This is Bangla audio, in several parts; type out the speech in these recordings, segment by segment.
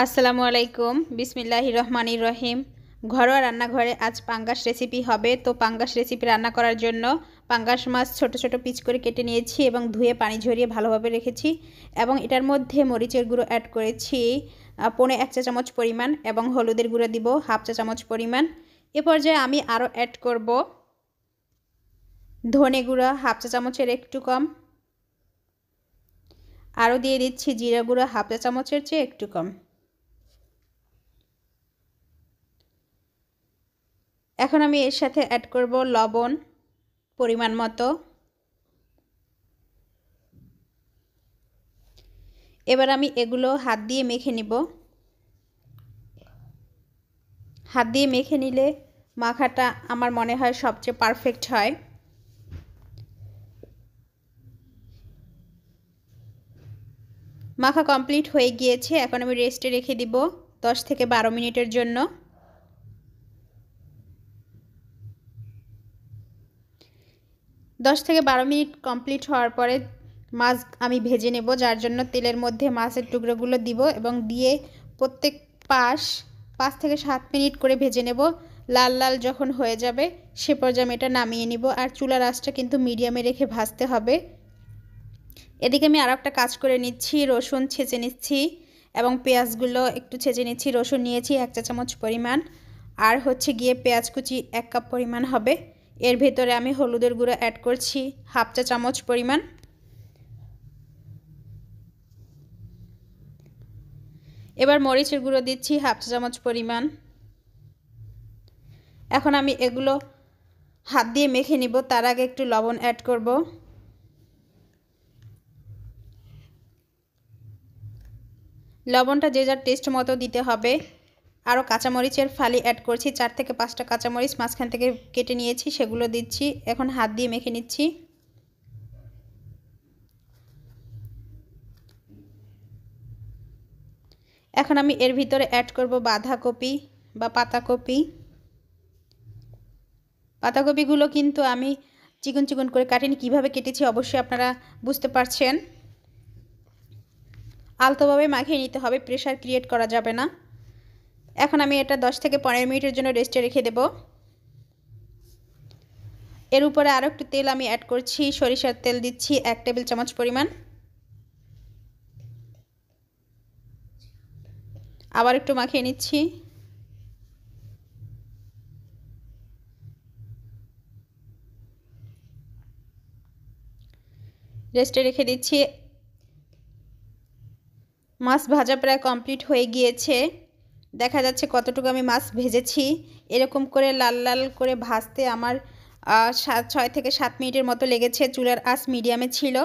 আসসালামু আলাইকুম বিসমিল্লাহির রহমানির রহিম। ঘরোয়া রান্নাঘরে আজ পাঙ্গাস রেসিপি হবে। তো পাঙ্গাস রেসিপি রান্না করার জন্য পাঙ্গাস মাছ ছোট ছোট পিস করে কেটে নিয়েছি এবং ধুয়ে পানি ঝরিয়ে ভালোভাবে রেখেছি এবং এটার মধ্যে মরিচের গুঁড়ো অ্যাড করেছি 1.5 চা চামচ পরিমাণ এবং হলুদের গুঁড়ো দিব 1/2 চা চামচ পরিমাণ। এ পর্যায়ে আমি আরও অ্যাড করব ধনে গুঁড়ো 1/2 চা চামচের একটু কম, আরও দিয়ে দিচ্ছি জিরা গুঁড়ো 1/2 চা চামচের চেয়ে একটু কম। এখন আমি এর সাথে অ্যাড করব লবণ পরিমাণ মতো। এবার আমি এগুলো হাত দিয়ে মেখে নিব। হাত দিয়ে মেখে নিলে মাখাটা আমার মনে হয় সবচেয়ে পারফেক্ট হয়। মাখা কমপ্লিট হয়ে গিয়েছে। এখন আমি রেস্টে রেখে দিব 10 থেকে 12 মিনিটের জন্য। 10 থেকে 12 মিনিট কমপ্লিট হওয়ার পরে মাছ আমি ভেজে নেব, যার জন্য তেলের মধ্যে মাছের টুকরোগুলো দিব এবং দিয়ে প্রত্যেক পাশ 5 থেকে 7 মিনিট করে ভেজে নেব। লাল লাল যখন হয়ে যাবে সে পর্যায়ে আমি এটা নামিয়ে নিব। আর চুলার আঁচটা কিন্তু মিডিয়ামে রেখে ভাজতে হবে। এদিকে আমি আরও একটা কাজ করে নিচ্ছি, রসুন ছেঁচে নিচ্ছি এবং পেঁয়াজগুলো একটু ছেঁচে নিচ্ছি। রসুন নিয়েছি 1 চা চামচ পরিমাণ, আর হচ্ছে গিয়ে পেঁয়াজ কুচি 1 কাপ পরিমাণ হবে। এর ভেতরে আমি হলুদের গুঁড়ো অ্যাড করছি 1/2 চা চামচ পরিমাণ। এবার মরিচের গুঁড়ো দিচ্ছি 1/2 চা চামচ পরিমাণ। এখন আমি এগুলো হাত দিয়ে মেখে নিব। তার আগে একটু লবণ অ্যাড করব। লবণটা যে যার টেস্ট মতো দিতে হবে। আরও কাঁচামরিচের ফালি অ্যাড করছি, 4 থেকে 5টা কাঁচামরিচ মাঝখান থেকে কেটে নিয়েছি, সেগুলো দিচ্ছি। এখন হাত দিয়ে মেখে নিচ্ছি। এখন আমি এর ভিতরে অ্যাড করব বাঁধাকপি বা পাতাকপি। পাতাকপিগুলো কিন্তু আমি চিকন চিকন করে কাটিনি, কীভাবে কেটেছি অবশ্যই আপনারা বুঝতে পারছেন। আলতোভাবে মাখিয়ে নিতে হবে, প্রেশার ক্রিয়েট করা যাবে না। এখন আমি এটা 10 থেকে 15 মিনিটের জন্য রেস্টে রেখে দেব। এর উপরে আরও একটু তেল আমি অ্যাড করছি, সরিষার তেল দিচ্ছি 1 টেবিল চামচ পরিমাণ। আবার একটু মাখিয়ে নিচ্ছি। রেস্টে রেখে দিচ্ছি। মাছ ভাজা প্রায় কমপ্লিট হয়ে গিয়েছে। দেখা যাচ্ছে কতটুকু আমি মাছ ভেজেছি। এরকম করে লাল লাল করে ভাজতে আমার 6 থেকে 7 মিনিটের মতো লেগেছে। চুলার আঁচ মিডিয়ামে ছিল।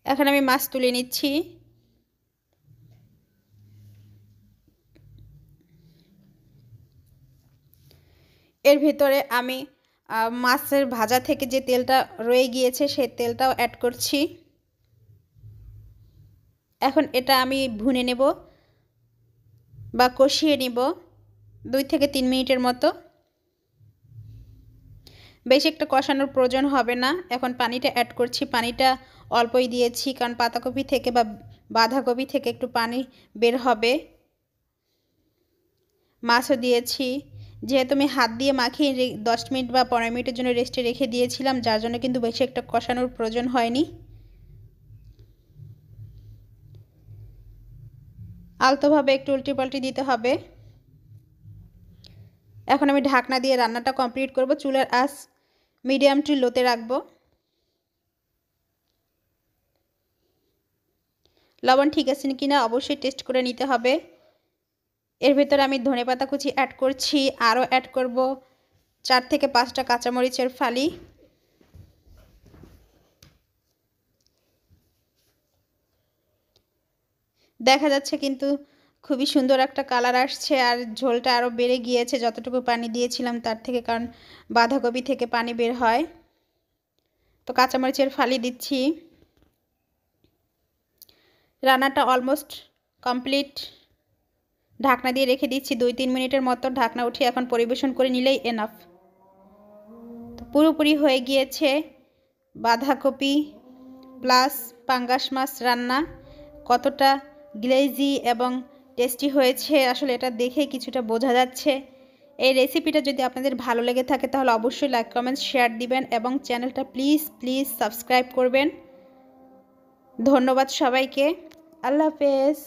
এখন আমি মাছ তুলে নিচ্ছি। এর ভেতরে আমি মাছের ভাজা থেকে যে তেলটা রয়ে গিয়েছে সেই তেলটাও অ্যাড করছি। এখন এটা আমি ভুনে নেব বা কষিয়ে নিব 2 থেকে 3 মিনিটের মতো। বেশি একটা কষানোর প্রয়োজন হবে না। এখন পানিটা অ্যাড করছি। পানিটা অল্পই দিয়েছি, কারণ পাতাকপি থেকে বা বাঁধাকপি থেকে একটু পানি বের হবে। মাছও দিয়েছি। যেহেতু আমি হাত দিয়ে মাখিয়ে 10 মিনিট বা 15 মিনিটের জন্য রেস্টে রেখে দিয়েছিলাম, যার জন্য কিন্তু বেশি একটা কষানোর প্রয়োজন হয়নি। আলতোভাবে একটু উল্টে পাল্টে দিতে হবে। এখন আমি ঢাকনা দিয়ে রান্নাটা কমপ্লিট করব। চুলার আঁচ মিডিয়াম টু লোতে রাখবো। লবণ ঠিক আছে কিনা অবশ্যই টেস্ট করে নিতে হবে। এর ভেতরে আমি ধনেপাতা কুচি অ্যাড করছি, আরও অ্যাড করব 4 থেকে 5টা কাঁচামরিচের ফালি। দেখা যাচ্ছে কিন্তু খুবই সুন্দর একটা কালার আসছে, আর ঝোলটা আরও বেড়ে গিয়েছে যতটুকু পানি দিয়েছিলাম তার থেকে, কারণ বাঁধাকপি থেকে পানি বের হয়। তো কাঁচামরিচের ফালি দিচ্ছি। রান্নাটা অলমোস্ট কমপ্লিট। ঢাকনা দিয়ে রেখে দিচ্ছি 2-3 মিনিটের মতো। ঢাকনা উঠিয়ে এখন পরিবেশন করে নিলেই এনাফ। তো পুরোপুরি হয়ে গিয়েছে। বাঁধাকপি প্লাস পাঙ্গাস মাছ রান্না কতটা গ্লেজি এবং টেস্টি হয়েছে আসলে এটা দেখে কিছুটা বোঝা যাচ্ছে। এই রেসিপিটা যদি আপনাদের ভালো লেগে থাকে তাহলে অবশ্যই লাইক কমেন্ট শেয়ার দিবেন এবং চ্যানেলটা প্লিজ সাবস্ক্রাইব করবেন। ধন্যবাদ সবাইকে। আল্লাহ হাফেজ।